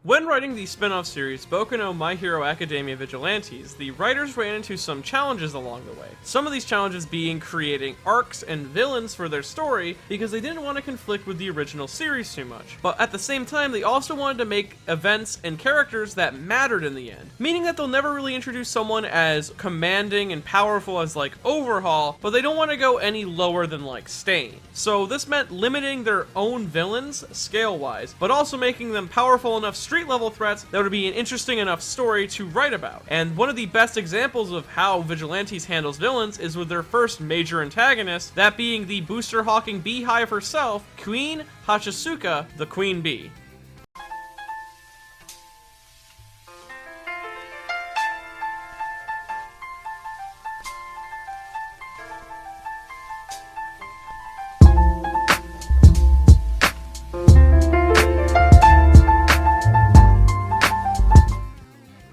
When writing the spin-off series Boku no My Hero Academia Vigilantes, the writers ran into some challenges along the way. Some of these challenges being creating arcs and villains for their story because they didn't want to conflict with the original series too much. But at the same time, they also wanted to make events and characters that mattered in the end. Meaning that they'll never really introduce someone as commanding and powerful as like Overhaul, but they don't want to go any lower than like Stain. So this meant limiting their own villains scale-wise, but also making them powerful enough street-level threats that would be an interesting enough story to write about. And one of the best examples of how Vigilantes handles villains is with their first major antagonist, that being the booster-hawking beehive herself, Kuin Hachisuka, the Queen Bee.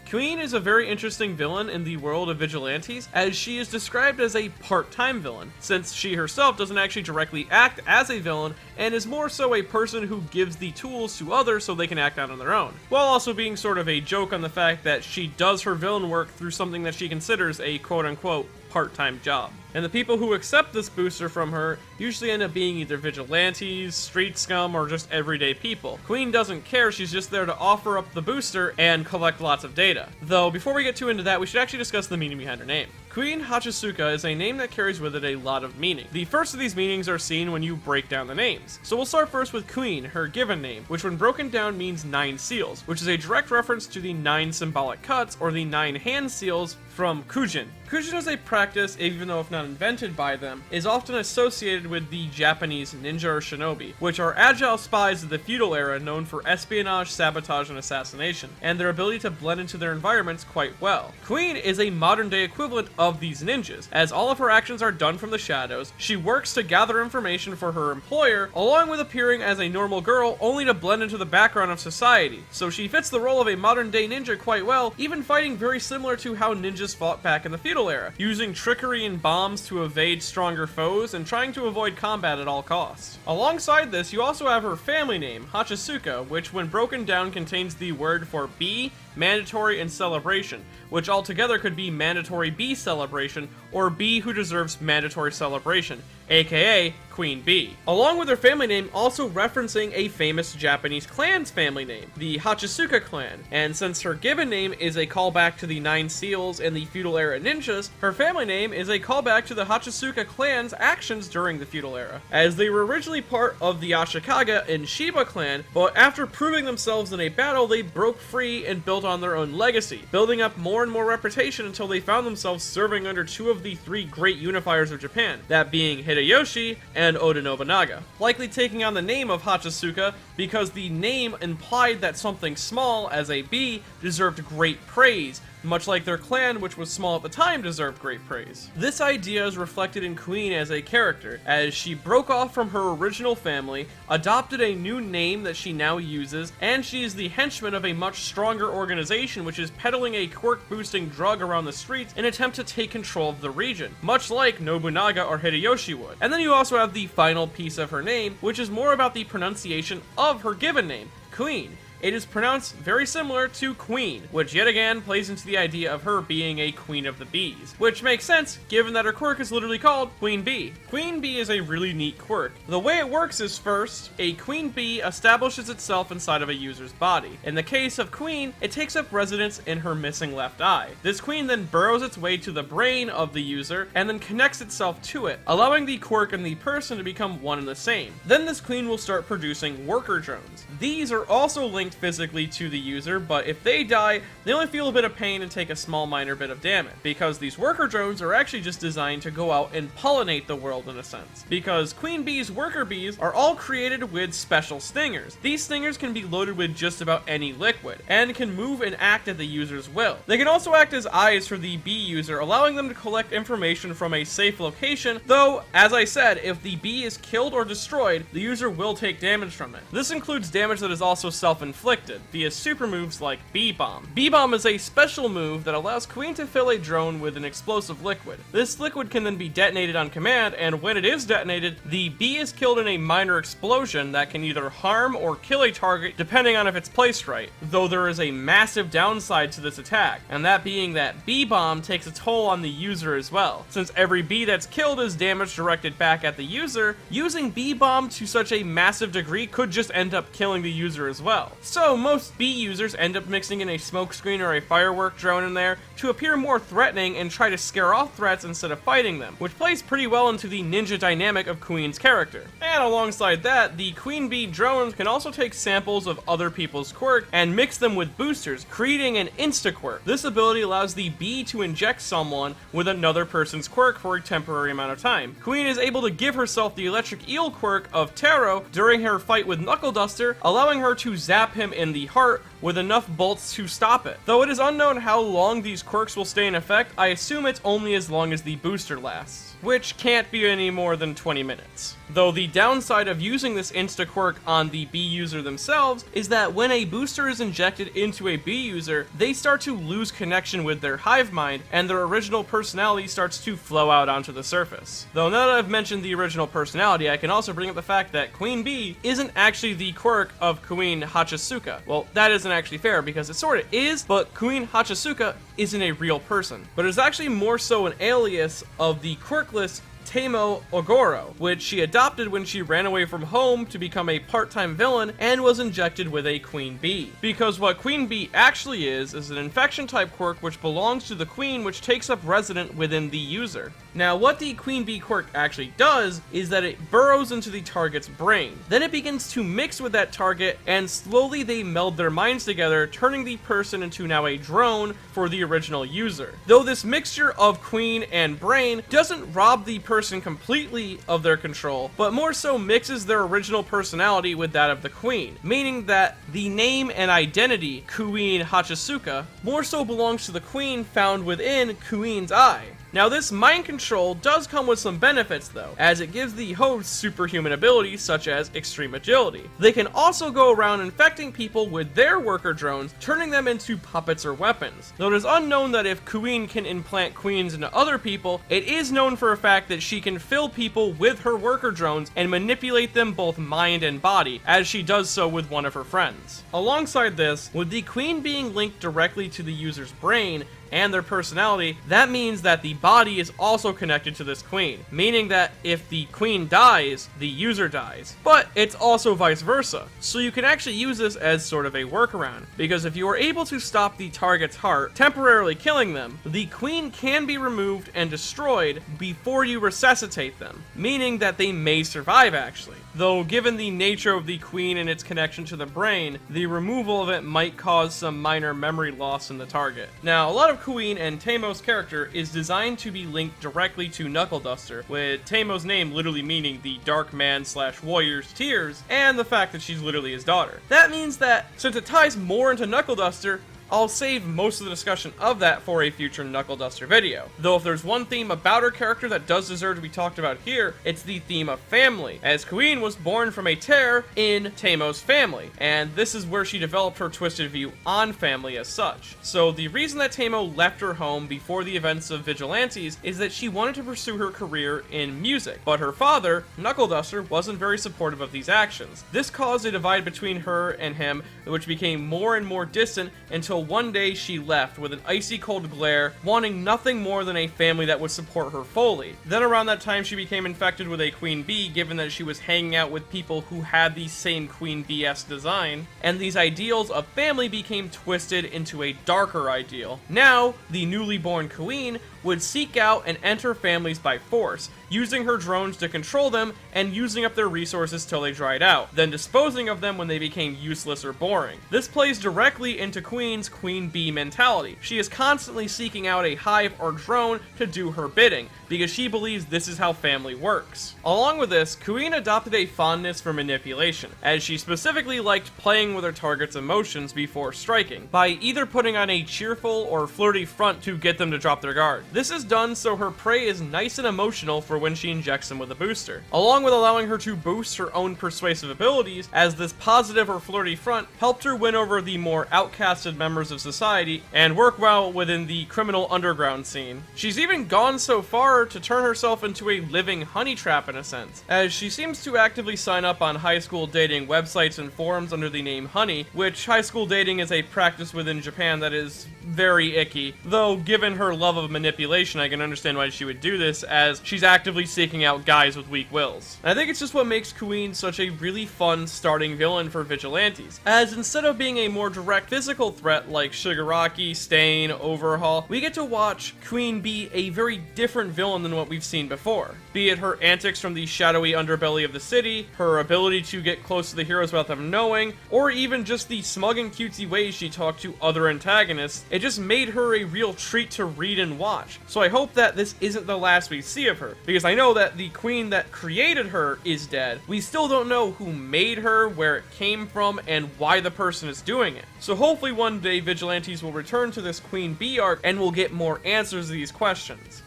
Kuin is a very interesting villain in the world of Vigilantes, as she is described as a part-time villain, since she herself doesn't actually directly act as a villain, and is more so a person who gives the tools to others so they can act out on their own, while also being sort of a joke on the fact that she does her villain work through something that she considers a quote-unquote part-time job. And the people who accept this booster from her usually end up being either vigilantes, street scum, or just everyday people. Kuin doesn't care, she's just there to offer up the booster and collect lots of data. Though, before we get too into that, we should actually discuss the meaning behind her name. Kuin Hachisuka is a name that carries with it a lot of meaning. The first of these meanings are seen when you break down the names. So we'll start first with Kuin, her given name, which when broken down means 9 seals, which is a direct reference to the 9 symbolic cuts, or the 9 hand seals from Kujin. Kujin is a practice, even though if not invented by them, is often associated with the Japanese ninja or shinobi, which are agile spies of the feudal era known for espionage, sabotage, and assassination, and their ability to blend into their environments quite well. Kuin is a modern-day equivalent of these ninjas, as all of her actions are done from the shadows. She works to gather information for her employer, along with appearing as a normal girl, only to blend into the background of society. So she fits the role of a modern-day ninja quite well, even fighting very similar to how ninjas fought back in the feudal era, using trickery and bombs to evade stronger foes and trying to avoid combat at all costs. Alongside this, you also have her family name, Hachisuka, which when broken down contains the word for bee, mandatory, and celebration, which altogether could be mandatory bee celebration, or bee who deserves mandatory celebration, aka Queen Bee. Along with her family name also referencing a famous Japanese clan's family name, the Hachisuka clan, and since her given name is a callback to the 9 seals and the feudal era ninjas, her family name is a callback to the Hachisuka clan's actions during the feudal era, as they were originally part of the Ashikaga and Shiba clan, but after proving themselves in a battle, they broke free and built on their own legacy, building up more and more reputation until they found themselves serving under 2 of the 3 great unifiers of Japan, that being Hideyoshi and Oda Nobunaga, likely taking on the name of Hachisuka because the name implied that something small, as a bee, deserved great praise, much like their clan, which was small at the time, deserved great praise. This idea is reflected in Kuin as a character, as she broke off from her original family, adopted a new name that she now uses, and she is the henchman of a much stronger organization which is peddling a quirk-boosting drug around the streets in an attempt to take control of the region, much like Nobunaga or Hideyoshi would. And then you also have the final piece of her name, which is more about the pronunciation of her given name, Queen. It is pronounced very similar to Queen, which yet again plays into the idea of her being a queen of the bees, which makes sense given that her quirk is literally called Queen Bee. Queen Bee is a really neat quirk. The way it works is first, a queen bee establishes itself inside of a user's body. In the case of Queen, it takes up residence in her missing left eye. This queen then burrows its way to the brain of the user and then connects itself to it, allowing the quirk and the person to become one and the same. Then this queen will start producing worker drones. These are also linked physically to the user, but if they die, they only feel a bit of pain and take a small minor bit of damage, because these worker drones are actually just designed to go out and pollinate the world in a sense. Because Queen Bee's worker bees are all created with special stingers. These stingers can be loaded with just about any liquid, and can move and act at the user's will. They can also act as eyes for the bee user, allowing them to collect information from a safe location, though, as I said, if the bee is killed or destroyed, the user will take damage from it. This includes damage damage that is also self-inflicted via super moves like B-Bomb. B-Bomb is a special move that allows Kuin to fill a drone with an explosive liquid. This liquid can then be detonated on command, and when it is detonated, the B is killed in a minor explosion that can either harm or kill a target depending on if it's placed right, though there is a massive downside to this attack, and that being that B-Bomb takes a toll on the user as well. Since every B that's killed is damage directed back at the user, using B-Bomb to such a massive degree could just end up killing the user as well. So most B users end up mixing in a smokescreen or a firework drone in there to appear more threatening and try to scare off threats instead of fighting them, which plays pretty well into the ninja dynamic of Queen's character. And alongside that, the Queen Bee drones can also take samples of other people's quirk and mix them with boosters, creating an insta-quirk. This ability allows the bee to inject someone with another person's quirk for a temporary amount of time. Queen is able to give herself the electric eel quirk of Taro during her fight with Knuckle Duster, allowing her to zap him in the heart with enough bolts to stop it. Though it is unknown how long these quirks will stay in effect, I assume it's only as long as the booster lasts, which can't be any more than 20 minutes. Though the downside of using this insta-quirk on the B user themselves is that when a booster is injected into a B user, they start to lose connection with their hive mind, and their original personality starts to flow out onto the surface. Though now that I've mentioned the original personality, I can also bring up the fact that Queen Bee isn't actually the quirk of Kuin Hachisuka. Well, that isn't actually fair, because it sorta is, but Kuin Hachisuka isn't a real person, but is actually more so an alias of the quirkless Teimo Ogoro, which she adopted when she ran away from home to become a part-time villain and was injected with a Queen Bee. Because what Queen Bee actually is an infection type quirk which belongs to the queen, which takes up resident within the user. Now, what the Queen Bee quirk actually does is that it burrows into the target's brain. Then it begins to mix with that target, and slowly they meld their minds together, turning the person into now a drone for the original user. Though this mixture of queen and brain doesn't rob the person completely of their control, but more so mixes their original personality with that of the queen, meaning that the name and identity, Kuin Hachisuka, more so belongs to the queen found within Queen's eye. Now, this mind control does come with some benefits though, as it gives the host superhuman abilities such as extreme agility. They can also go around infecting people with their worker drones, turning them into puppets or weapons. Though it is unknown that if Queen can implant queens into other people, it is known for a fact that she can fill people with her worker drones and manipulate them both mind and body, as she does so with one of her friends. Alongside this, with the queen being linked directly to the user's brain and their personality, that means that the body is also connected to this queen, meaning that if the queen dies, the user dies. But it's also vice versa, so you can actually use this as sort of a workaround, because if you are able to stop the target's heart, temporarily killing them, the queen can be removed and destroyed before you resuscitate them, meaning that they may survive actually. Though given the nature of the queen and its connection to the brain, the removal of it might cause some minor memory loss in the target. Now, a lot of Queen and Teimo's character is designed to be linked directly to Knuckle Duster, with Teimo's name literally meaning the Dark Man / Warrior's Tears, and the fact that she's literally his daughter. That means that, since it ties more into Knuckle Duster, I'll save most of the discussion of that for a future Knuckle Duster video. Though if there's one theme about her character that does deserve to be talked about here, it's the theme of family, as Queen was born from a tear in Teimo's family, and this is where she developed her twisted view on family as such. So the reason that Teimo left her home before the events of Vigilantes is that she wanted to pursue her career in music, but her father, Knuckle Duster, wasn't very supportive of these actions. This caused a divide between her and him, which became more and more distant until one day she left with an icy cold glare, wanting nothing more than a family that would support her fully. Then around that time she became infected with a Queen Bee, given that she was hanging out with people who had the same Queen Bee-esque design, and these ideals of family became twisted into a darker ideal. Now, the newly born Queen would seek out and enter families by force, using her drones to control them and using up their resources till they dried out, then disposing of them when they became useless or boring. This plays directly into Queen's Queen's queen bee mentality. She is constantly seeking out a hive or drone to do her bidding, because she believes this is how family works. Along with this, Kuin adopted a fondness for manipulation, as she specifically liked playing with her target's emotions before striking, by either putting on a cheerful or flirty front to get them to drop their guard. This is done so her prey is nice and emotional for when she injects them with a booster, along with allowing her to boost her own persuasive abilities, as this positive or flirty front helped her win over the more outcasted members of society and work well within the criminal underground scene. She's even gone so far to turn herself into a living honey trap in a sense, as she seems to actively sign up on high school dating websites and forums under the name Honey, which high school dating is a practice within Japan that is very icky, though given her love of manipulation I can understand why she would do this, as she's actively seeking out guys with weak wills. And I think it's just what makes Kuin such a really fun starting villain for vigilantes, as instead of being a more direct physical threat like Shigaraki, Stain, Overhaul, we get to watch Kuin be a very different villain than what we've seen before. Be it her antics from the shadowy underbelly of the city, her ability to get close to the heroes without them knowing, or even just the smug and cutesy ways she talked to other antagonists, it just made her a real treat to read and watch. So I hope that this isn't the last we see of her, because I know that the queen that created her is dead. We still don't know who made her, where it came from, and why the person is doing it. So hopefully one day vigilantes will return to this Queen Bee arc and we'll get more answers to these questions.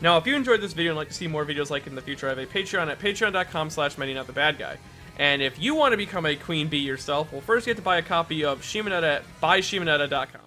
Now, if you enjoyed this video and like to see more videos like it in the future, I have a Patreon at patreon.com/ManyNotTheBadGuy. And if you want to become a Queen Bee yourself, well, first you have to buy a copy of Shimonetta at buyshimonetta.com.